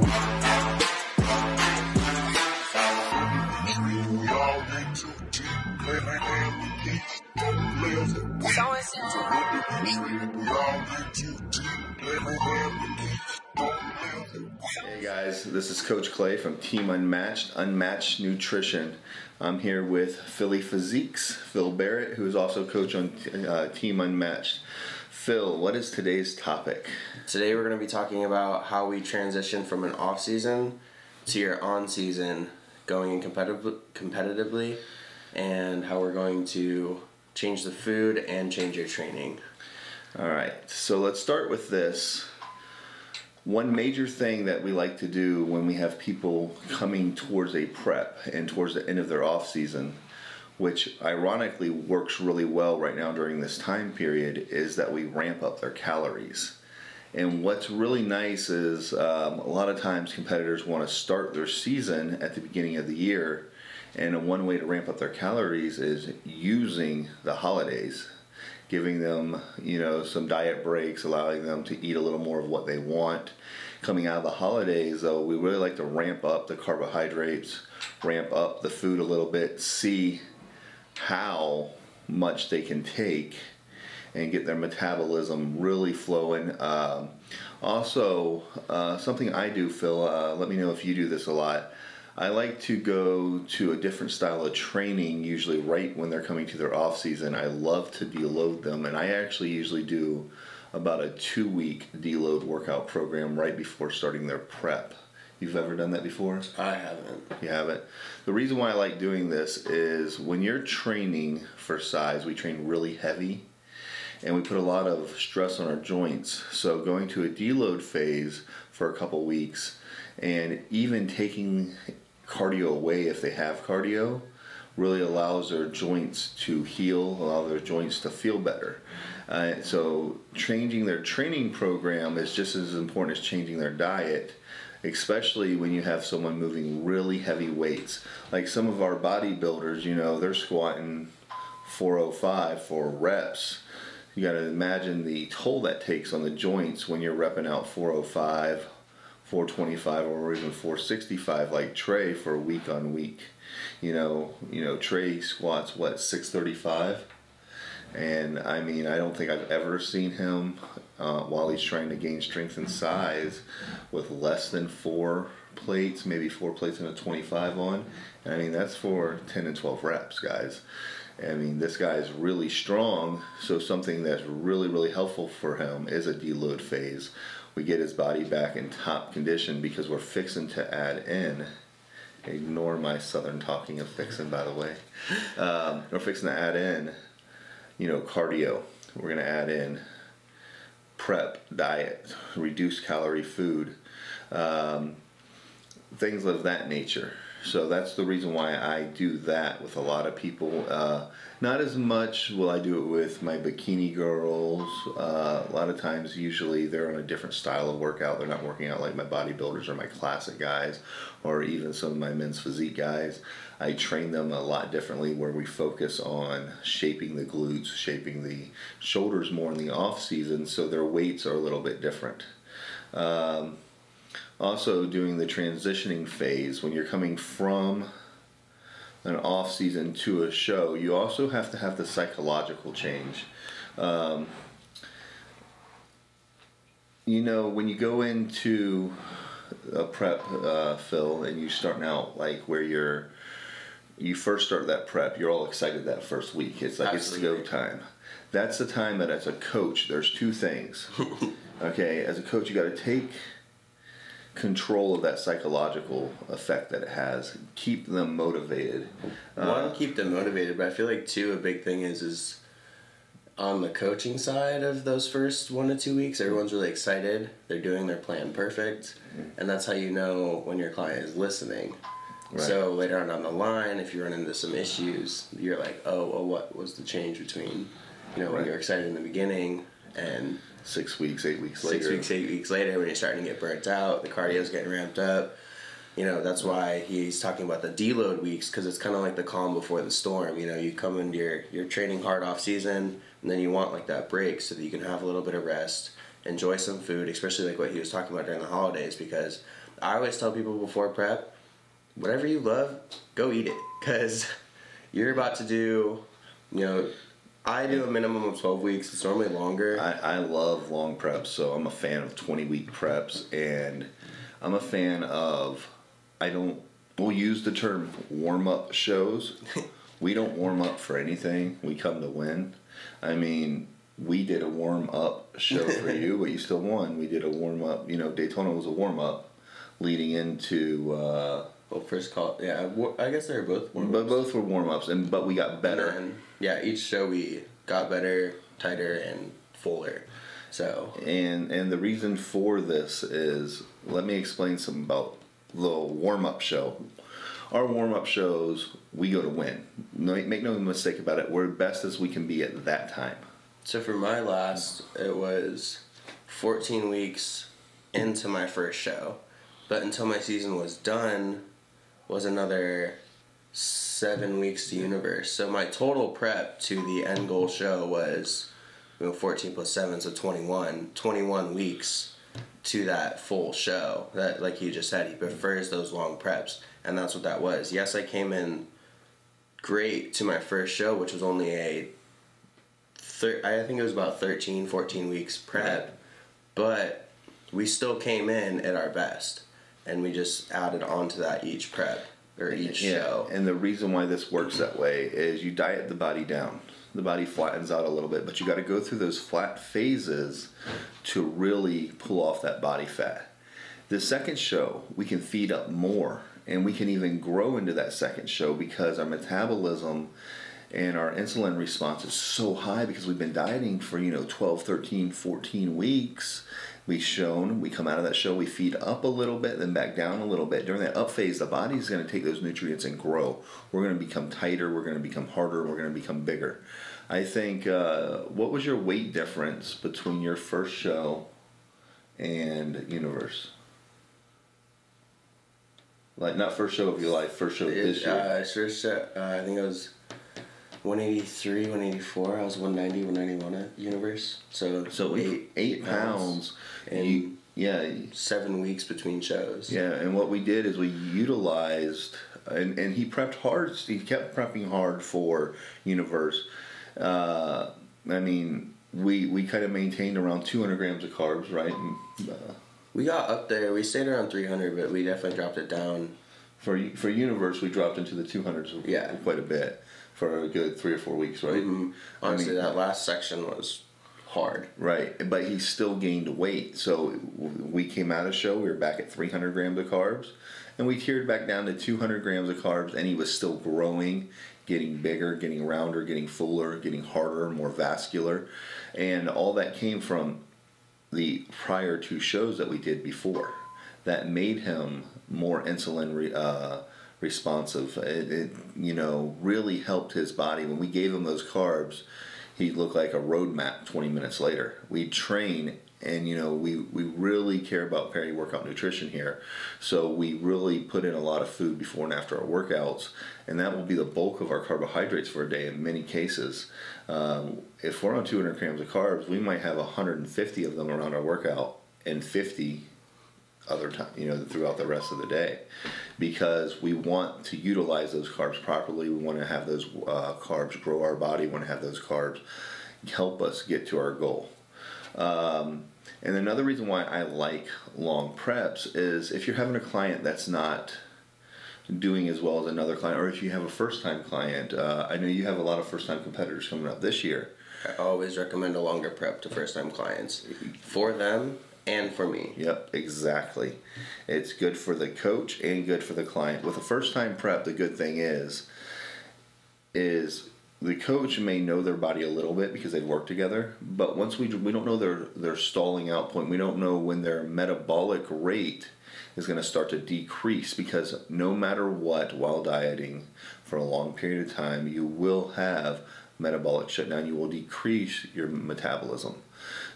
Hey guys, this is Coach Clay from Team Unmatched Nutrition. I'm here with Philly Physique's Phil Barrett, who is also coach on Team Unmatched. Phil, what is today's topic? Today we're going to be talking about how we transition from an off-season to your on-season, going in competitively, and how we're going to change the food and change your training. All right, so let's start with this. One major thing that we like to do when we have people coming towards a prep and towards the end of their off season, which ironically works really well right now during this time period, is that we ramp up their calories. And what's really nice is a lot of times competitors want to start their season at the beginning of the year, and one way to ramp up their calories is using the holidays, giving them, some diet breaks, allowing them to eat a little more of what they want. Coming out of the holidays, though, we really like to ramp up the carbohydrates, ramp up the food a little bit, see how much they can take, and get their metabolism really flowing. Also, something I do, Phil, let me know if you do this a lot. I like to go to a different style of training, usually right when they're coming to their off season. I love to deload them, and I actually usually do about a 2-week deload workout program right before starting their prep. You've ever done that before? I haven't. You haven't? The reason why I like doing this is when you're training for size, we train really heavy, and we put a lot of stress on our joints. So going to a deload phase for a couple weeks, and even taking cardio away if they have cardio, really allows their joints to heal, allow their joints to feel better. So changing their training program is just as important as changing their diet, especially when you have someone moving really heavy weights. Like some of our bodybuilders, they're squatting 405 for reps. You got to imagine the toll that takes on the joints when you're repping out 405, 425, or even 465 like Trey for week on week. Trey squats 635, and I don't think I've ever seen him while he's trying to gain strength and size with less than 4 plates, maybe 4 plates and a 25 on. And that's for 10 and 12 reps, guys. This guy is really strong, so something that's really, really helpful for him is a deload phase. We get his body back in top condition because we're fixing to add in, ignore my southern talking of fixing, by the way. We're fixing to add in, cardio. We're going to add in prep, diet, reduced calorie food, things of that nature. So that's the reason why I do that with a lot of people. Not as much will I do it with my bikini girls. A lot of times, usually they're on a different style of workout. They're not working out like my bodybuilders or my classic guys, or even some of my men's physique guys. I train them a lot differently, where we focus on shaping the glutes, shaping the shoulders more in the off season, so their weights are a little bit different. Also, doing the transitioning phase, when you're coming from an off season to a show, you also have to have the psychological change. When you go into a prep, Phil, and you're starting out like where you first start that prep, you're all excited that first week. It's like Absolutely. It's go time. That's the time that as a coach, there's 2 things. Okay, as a coach, you got to take control of that psychological effect that it has. Keep them motivated. Keep them motivated, but I feel like too a big thing is on the coaching side of those first 1 to 2 weeks, everyone's really excited. They're doing their plan perfect, and that's how you know when your client is listening. Right. So later on down the line, if you run into some issues, you're like, oh, well, what was the change between when you're excited in the beginning and 6 weeks, 8 weeks later. 6 weeks, 8 weeks later, when you're starting to get burnt out, the cardio's getting ramped up. That's why he's talking about the deload weeks, because it's kind of like the calm before the storm. You come into your training hard off season, and then you want like that break so that you can have a little bit of rest, enjoy some food, especially like what he was talking about during the holidays, because I always tell people before prep, whatever you love, go eat it. Because you're about to do, I do a minimum of 12 weeks. It's normally longer. I love long preps, so I'm a fan of 20-week preps, and I'm a fan of, we'll use the term warm-up shows. We don't warm up for anything. We come to win. I mean, we did a warm-up show for you, but you still won. We did a warm-up. Daytona was a warm-up leading into... first call, yeah, I guess they were both warm-ups. But both were warm-ups, but we got better. And then, each show we got better, tighter, and fuller. So... And the reason for this is, let me explain something about the warm-up show. Our warm-up shows, we go to win. Make no mistake about it. We're best as we can be at that time. So for my last, it was 14 weeks into my first show. But until my season was done, was another 7 weeks to Universe. So my total prep to the end goal show was 14 plus 7, so 21 weeks to that full show. That, like you just said, he prefers those long preps, and that's what that was. Yes, I came in great to my first show, which was only I think it was about 13, 14 weeks prep, but we still came in at our best. And we just added on to that each prep or each show. And the reason why this works that way is you diet the body down. The body flattens out a little bit, but you got to go through those flat phases to really pull off that body fat. The second show, we can feed up more, and we can even grow into that second show because our metabolism and our insulin response is so high because we've been dieting for 12, 13, 14 weeks. We come out of that show, we feed up a little bit, then back down a little bit. During that up phase, the body's going to take those nutrients and grow. We're going to become tighter, we're going to become harder, we're going to become bigger. I think, what was your weight difference between your first show and Universe? Like, not first show of your life, first show of this year. First show, I think I was 183, 184. I was 190, 191 at Universe. So 8 pounds. And 7 weeks between shows. Yeah, and what we did is we utilized, and he prepped hard. He kept prepping hard for Universe. I mean, we kind of maintained around 200 grams of carbs, right? And, we got up there. We stayed around 300, but we definitely dropped it down. For Universe, we dropped into the 200s quite a bit for a good 3 or 4 weeks, right? Mm-hmm. Honestly, that last section was hard. Right, but he still gained weight. So we came out of the show, we were back at 300 grams of carbs, and we tiered back down to 200 grams of carbs, and he was still growing, getting bigger, getting rounder, getting fuller, getting harder, more vascular. And all that came from the prior 2 shows that we did before. That made him more insulin responsive. It really helped his body. When we gave him those carbs, he looked like a road map 20 minutes later. We train, and we really care about peri-workout nutrition here. So we really put in a lot of food before and after our workouts, and that will be the bulk of our carbohydrates for a day in many cases. If we're on 200 grams of carbs, we might have 150 of them around our workout and 50 other time, throughout the rest of the day, because we want to utilize those carbs properly. We want to have those carbs grow our body. We want to have those carbs help us get to our goal. And another reason why I like long preps is if you're having a client that's not doing as well as another client, or if you have a first-time client. I know you have a lot of first-time competitors coming up this year. I always recommend a longer prep to first-time clients for them and for me. Yep, exactly. It's good for the coach and good for the client. With a first-time prep, the good thing is the coach may know their body a little bit because they've worked together, but once we don't know their stalling out point, we don't know when their metabolic rate is going to start to decrease, because no matter what, while dieting for a long period of time, you will have metabolic shutdown. You will decrease your metabolism.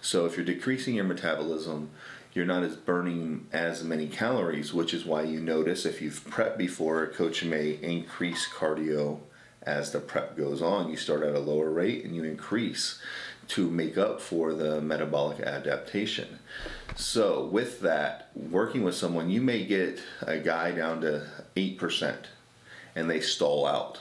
So if you're decreasing your metabolism, you're not as burning as many calories, which is why you notice if you've prepped before, a coach may increase cardio as the prep goes on. You start at a lower rate and you increase to make up for the metabolic adaptation. So with that, working with someone, you may get a guy down to 8% and they stall out.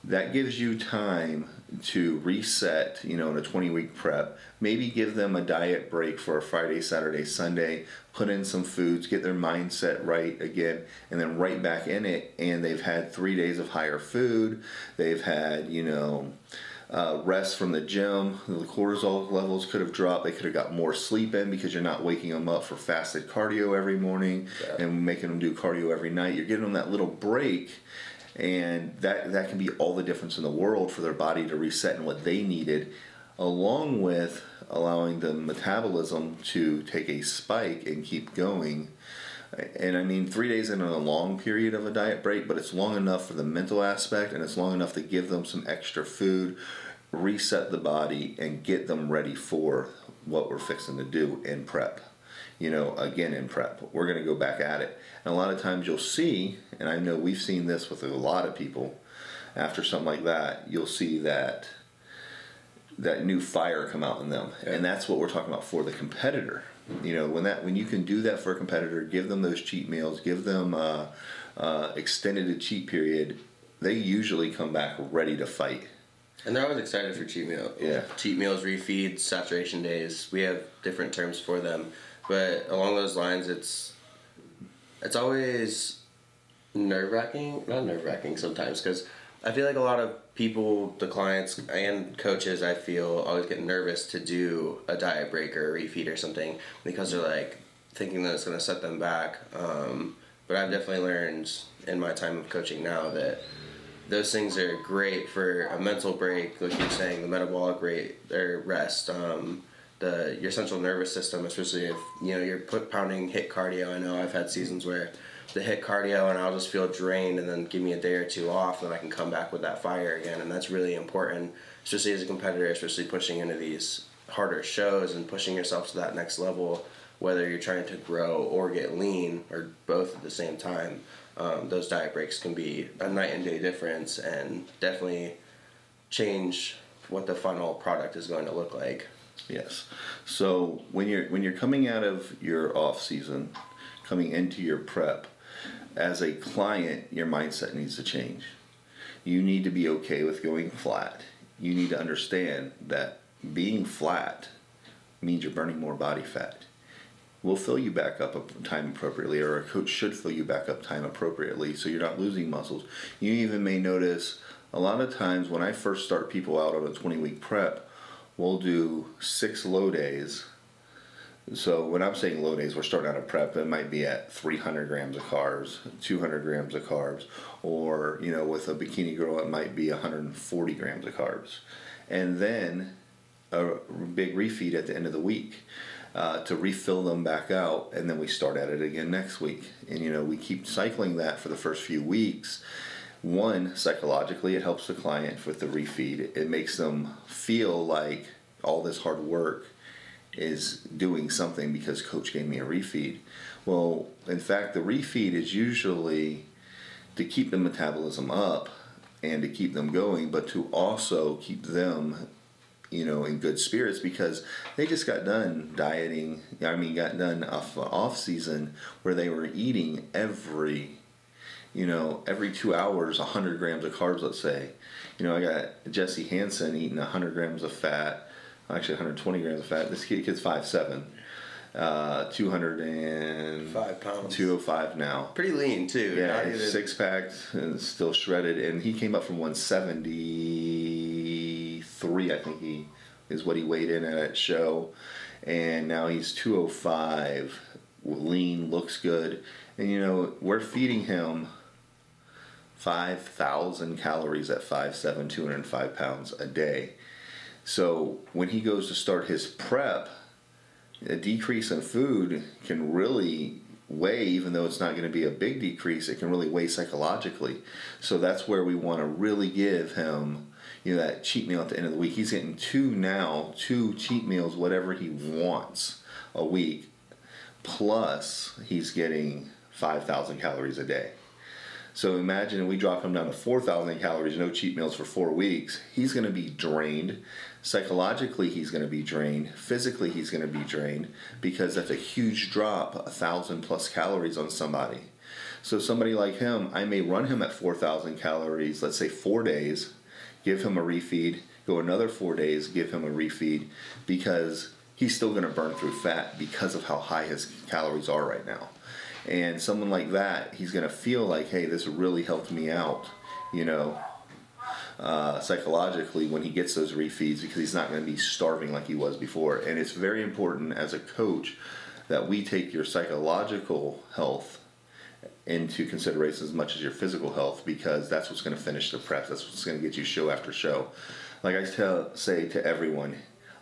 That gives you time to reset, in a 20-week prep. Maybe give them a diet break for a Friday, Saturday, Sunday, put in some foods, get their mindset right again, and then right back in it. And they've had 3 days of higher food. They've had, rest from the gym. The cortisol levels could have dropped. They could have got more sleep in because you're not waking them up for fasted cardio every morning and making them do cardio every night. You're giving them that little break. And that can be all the difference in the world for their body to reset and what they needed, along with allowing the metabolism to take a spike and keep going. And I mean, 3 days isn't a long period of a diet break, but it's long enough for the mental aspect, and it's long enough to give them some extra food, reset the body, and get them ready for what we're fixing to do in prep. Again, in prep, we're going to go back at it. And a lot of times you'll see, and I know we've seen this with a lot of people, after something like that, you'll see that new fire come out in them. Yeah. And that's what we're talking about for the competitor. When you can do that for a competitor, give them those cheat meals, give them extended a cheat period, they usually come back ready to fight. And they're always excited for cheat meals. Yeah. Cheat meals, refeeds, saturation days. We have different terms for them. But along those lines, it's always nerve-wracking. Not nerve-wracking sometimes, because I feel like a lot of people, the clients and coaches, I feel, always get nervous to do a diet break or a refeed or something because they're like thinking that it's going to set them back. But I've definitely learned in my time of coaching now that those things are great for a mental break, like you're saying, the metabolic rate or rest. Your central nervous system, especially if you're pounding HIIT cardio. I know I've had seasons where the HIIT cardio and I'll just feel drained, and then give me a day or two off, and I can come back with that fire again. And that's really important, especially as a competitor, especially pushing into these harder shows and pushing yourself to that next level, whether you're trying to grow or get lean or both at the same time. Those diet breaks can be a night and day difference and definitely change what the final product is going to look like. Yes. So when you're coming out of your off season, coming into your prep, as a client, your mindset needs to change. You need to be okay with going flat. You need to understand that being flat means you're burning more body fat. We'll fill you back up time appropriately, or a coach should fill you back up time appropriately so you're not losing muscles. You even may notice a lot of times when I first start people out on a 20-week prep, we'll do 6 low days. So when I'm saying low days, we're starting out a prep, it might be at 300 grams of carbs, 200 grams of carbs, or, with a bikini girl, it might be 140 grams of carbs. And then a big refeed at the end of the week to refill them back out, and then we start at it again next week. And, we keep cycling that for the first few weeks. One, psychologically, it helps the client with the refeed. It makes them feel like all this hard work is doing something because coach gave me a refeed. Well, in fact, the refeed is usually to keep the metabolism up and to keep them going, but to also keep them, in good spirits, because they just got done dieting. Got done off season where they were eating every 2 hours, 100 grams of carbs, let's say. I got Jesse Hansen eating 100 grams of fat, actually 120 grams of fat. This kid's 5'7", 205 pounds. 205 now. Pretty lean, too. Yeah, he's six-packed and still shredded. And he came up from 173, I think is what he weighed in at show. And now he's 205, lean, looks good. And, we're feeding him 5,000 calories at 5'7", 205 pounds a day. So when he goes to start his prep, a decrease in food can really weigh, even though it's not going to be a big decrease, it can really weigh psychologically. So that's where we want to really give him, that cheat meal at the end of the week. He's getting 2 cheat meals, whatever he wants a week, plus he's getting 5,000 calories a day. So imagine we drop him down to 4,000 calories, no cheat meals for 4 weeks. He's going to be drained. Psychologically, he's going to be drained. Physically, he's going to be drained because that's a huge drop, 1,000 plus calories on somebody. So somebody like him, I may run him at 4,000 calories, let's say 4 days, give him a refeed, go another 4 days, give him a refeed, because he's still going to burn through fat because of how high his calories are right now. And someone like that, he's going to feel like, hey, this really helped me out, you know, psychologically when he gets those refeeds, because he's not going to be starving like he was before. And it's very important as a coach that we take your psychological health into consideration as much as your physical health, because that's what's going to finish the preps. That's what's going to get you show after show. Like I say to everyone,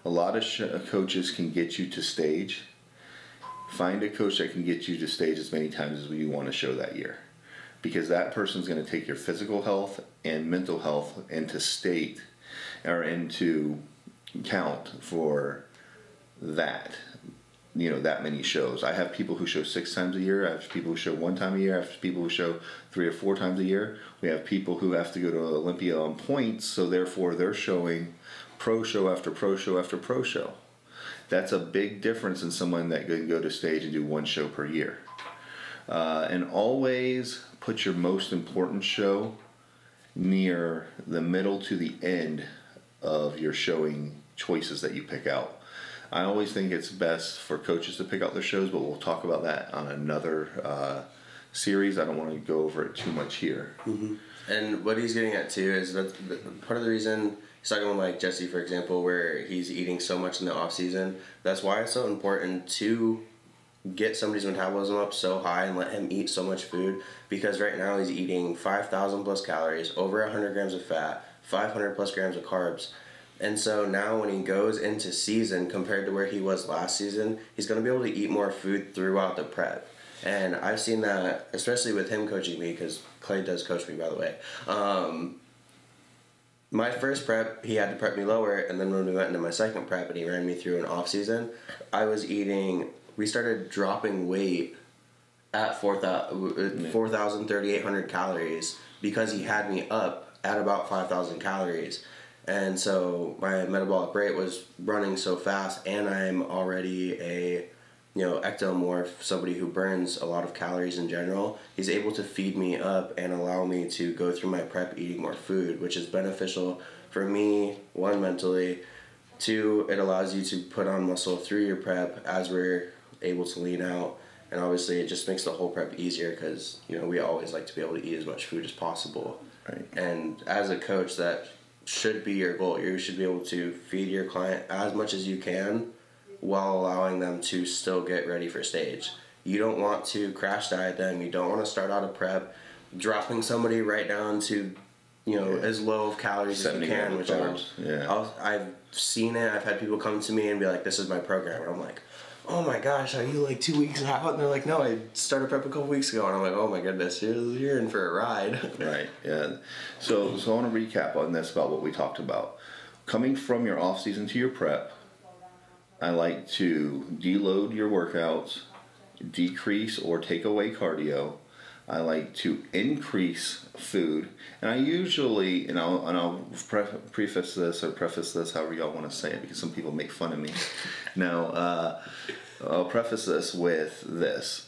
a lot of coaches can get you to stage. Find a coach that can get you to stage as many times as you want to show that year, because that person's going to take your physical health and mental health into state or into count for that. You know, that many shows. I have people who show 6 times a year. I have people who show 1 time a year. I have people who show 3 or 4 times a year. We have people who have to go to Olympia on points, so therefore they're showing pro show after pro show after pro show. That's a big difference in someone that can go to stage and do 1 show per year. And always put your most important show near the middle to the end of your showing choices that you pick out. I always think it's best for coaches to pick out their shows, but we'll talk about that on another series. I don't want to go over it too much here. Mm-hmm. And what he's getting at too is that part of the reason he's talking about, like Jesse, for example, where he's eating so much in the off season. That's why it's so important to get somebody's metabolism up so high and let him eat so much food, because right now he's eating 5,000 plus calories, over 100 grams of fat, 500 plus grams of carbs. And so now when he goes into season compared to where he was last season, he's going to be able to eat more food throughout the prep. And I've seen that, especially with him coaching me, because Clay does coach me, by the way. My first prep, he had to prep me lower, and then when we went into my second prep and he ran me through an off season, I was eating, we started dropping weight at 4,000, 3,800 calories, because he had me up at about 5,000 calories. And so my metabolic rate was running so fast, and I'm already a, you know, ectomorph, somebody who burns a lot of calories in general. He's able to feed me up and allow me to go through my prep eating more food, which is beneficial for me, 1, mentally, 2, it allows you to put on muscle through your prep as we're able to lean out. And obviously it just makes the whole prep easier, because, you know, we always like to be able to eat as much food as possible. Right. And as a coach, that should be your goal. You should be able to feed your client as much as you can while allowing them to still get ready for stage. You don't want to crash diet them. You don't want to start out a prep dropping somebody right down to, you know, as low of calories as you can. Which I've seen it. I've had people come to me and be like, "This is my program," and I'm like, "Oh my gosh, are you like 2 weeks out?" And they're like, "No, I started prep a couple weeks ago." And I'm like, "Oh my goodness, you're in for a ride." Right, yeah. So I want to recap on this about what we talked about. Coming from your off season to your prep, I like to deload your workouts, decrease or take away cardio. I like to increase food, and I usually, and I'll preface this however y'all want to say it, because some people make fun of me. Now, I'll preface this with this.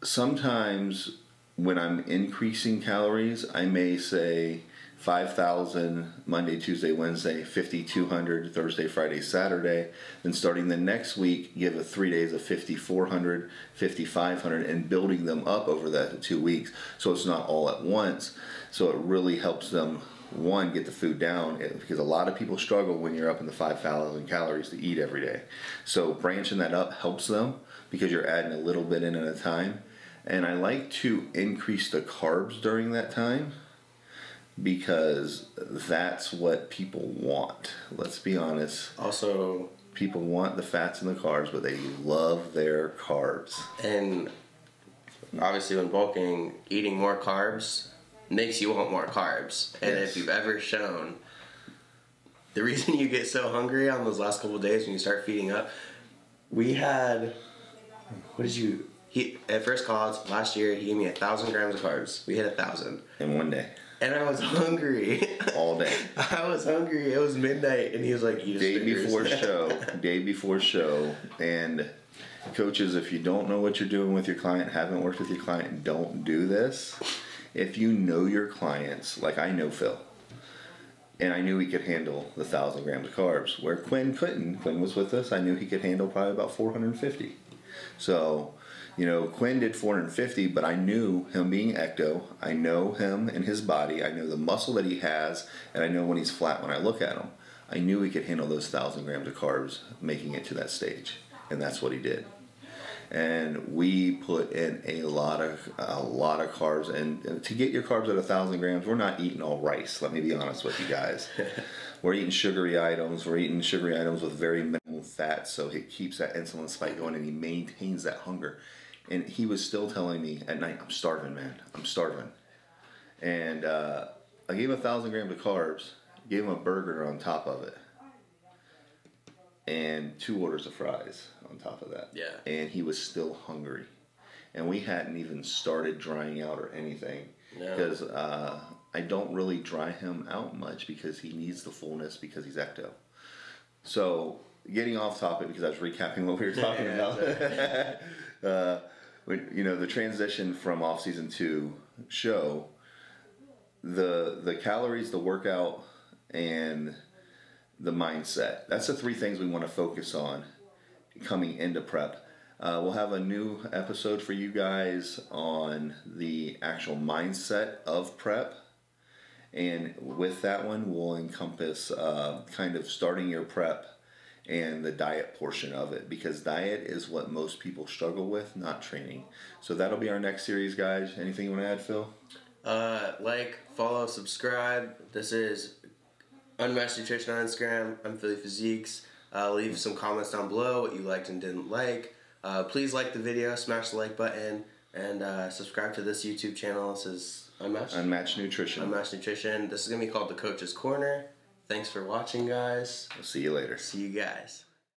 Sometimes when I'm increasing calories, I may say 5,000 Monday, Tuesday, Wednesday, 5,200 Thursday, Friday, Saturday. Then starting the next week, give it 3 days of 5,400, 5,500, and building them up over that 2 weeks. So it's not all at once. So it really helps them, one, get the food down, because a lot of people struggle when you're up in the 5,000 calories to eat every day. So branching that up helps them, because you're adding a little bit in at a time. And I like to increase the carbs during that time, because that's what people want. Let's be honest. Also, people want the fats and the carbs, but they love their carbs. And obviously when bulking, eating more carbs makes you want more carbs. And if you've ever shown, the reason you get so hungry on those last couple of days when you start feeding up, we had, at first call-outs last year, he gave me 1,000 grams of carbs. We hit 1,000. In one day. And I was hungry. All day. I was hungry. It was midnight, and he was like, "Eat Day before show. And coaches, if you don't know what you're doing with your client, haven't worked with your client, don't do this. If you know your clients, like I know Phil, and I knew he could handle the 1,000 grams of carbs, where Quinn couldn't. Quinn was with us. I knew he could handle probably about 450. So, Quinn did 450, but I knew him being ecto. I know him and his body. I know the muscle that he has, and I know when he's flat when I look at him. I knew he could handle those 1,000 grams of carbs, making it to that stage, and that's what he did. And we put in a lot of carbs, and to get your carbs at 1,000 grams, we're not eating all rice. Let me be honest with you guys. We're eating sugary items. We're eating sugary items with very minimal fat, so it keeps that insulin spike going, and he maintains that hunger. And he was still telling me at night, "I'm starving, man. I'm starving." And I gave him 1,000 grams of carbs, gave him a burger on top of it, and 2 orders of fries on top of that. Yeah. And he was still hungry. And we hadn't even started drying out or anything. No. Because I don't really dry him out much because he needs the fullness because he's ecto. So, getting off topic because I was recapping what we were talking about. The transition from off-season to show, the calories, the workout, and the mindset. That's the 3 things we want to focus on coming into prep. We'll have a new episode for you guys on the actual mindset of prep. And with that one, we'll encompass kind of starting your prep and the diet portion of it. Because diet is what most people struggle with, not training. So that'll be our next series, guys. Anything you want to add, Phil? Like, follow, subscribe. This is Unmatched Nutrition on Instagram. I'm Philly Physiques. Leave some comments down below what you liked and didn't like. Please like the video, smash the like button, and subscribe to this YouTube channel. This is Unmatched Nutrition. Unmatched Nutrition. This is going to be called The Coach's Corner. Thanks for watching, guys. We'll see you later. See you guys.